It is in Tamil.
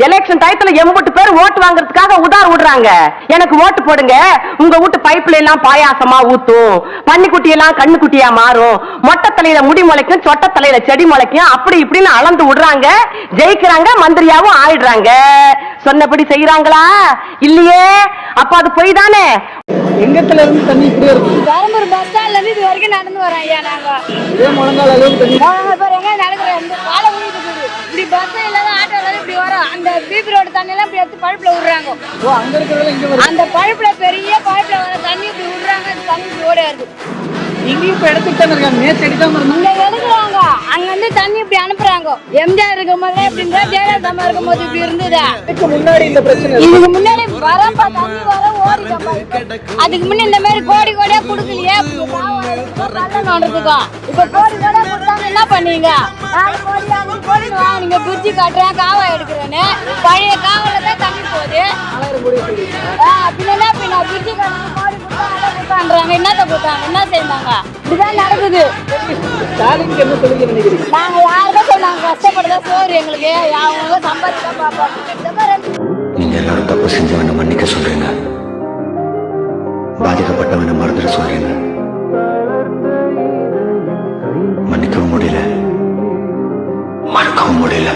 எலெக்ஷன் டயத்துல 80 பேர் ஓட்டு வாங்குறதுக்காக உதார் விடுறாங்க. எனக்கு ஓட்டு போடுங்க, உங்க வீட்டு பைப்ல எல்லாம் பாயாசமா ஊத்தும், பன்னிக்குட்டி எல்லாம் கண்ணுக்குட்டியா மாறும், மொட்டை தலையில முடி முளைக்கும், சொட்ட தலையில செடி முளைக்கும், அப்படி இப்படின்னு அளந்து விடுறாங்க. ஜெயிக்கிறாங்க, மந்திரியாவும் ஆயிடுறாங்க. சொன்னபடி செய்யறாங்களா இல்லையே? அப்ப அது பொய் தானே. எங்கத்துல இருந்து தண்ணி இப்படியே இருக்கு? பெரம்பூர் பஸ் ஸ்டாண்ட்ல இருந்து இது வரைக்கும் நடந்து வரோம் ஐயா. நாங்க இதே முழங்கால அளவுக்கு தண்ணி. எங்க நடக்கிறோம், இந்த காலை ஊழிட்டு போகுது. இப்படி பஸ் இல்லாத ஆட்டோ இல்லாத இப்படி வரும். அந்த பிபி ரோடு தண்ணி எல்லாம் இப்படி எடுத்து பழுப்புல விடுறாங்க. ஓ, அங்க இருக்கிறதுல இங்க வருது. அந்த பழுப்புல பெரிய பழுப்புல வர தண்ணி இப்படி விடுறாங்க. அந்த தண்ணி இப்படி ஓடாது. இங்கேயும் இப்ப எடுத்துட்டு தானே இருக்காங்க. நேற்று எடுக்காம இருந்தாங்க. இங்க எடுக்கிறாங்க, அங்க வந்து தண்ணி இப்படி அனுப்புறாங்க. எம்ஜிஆர் இருக்கும் போது இப்படி இருந்தா, ஜெயலலிதா இருக்கும் போது இப்படி இருந்தது. இதுக்கு முன்னாடி இந்த பிரச்சனை இதுக்கு முன்னாடி வரப்பா தண்ணி வர ஓடிட்டப்பா. அதுக்கு முன்ன இந்த மாதிரி கோடி கோடியா கொடுக்கலையே. நோண்டுறதுக்கும் இப்ப கோடி கோடியா கொடுத்தாங்க. என்ன பண்ணீங்க? 4 கோடி 5 கோடி வாங்கினீங்க. பிரிட்ஜி கட்டுறேன், காவா எடுக்கிறேன்னு. பழைய காவல தான் தண்ணி போகுது. பின்ன பின்ன பிரிட்ஜி கட்டுறது கோடி கொடுத்தா அதை கொடுத்தான்றாங்க. என்னத்த கொடுத்தாங்க? என்ன செய்தாங்க? இப்படிதான் நடக்குது. ஸ்டாலினுக்கு என்ன சொல்லுங்க நினைக்கிறீங்க? நாங்க யாருக்கும் சொன்னாங்க கஷ்டப்படுறதா சோறு எங்களுக்கு. அவங்க சம்பாதிச்சா பாப்போம். நீங்க எல்லாரும் தப்பு செஞ்சவனை மன்னிக்க சொல்றீங்க, பாதிக்கப்பட்டவனை மறந்துட சொல்றீங்க. மன்னிக்கவும் முடியல, மறக்கவும் முடியல.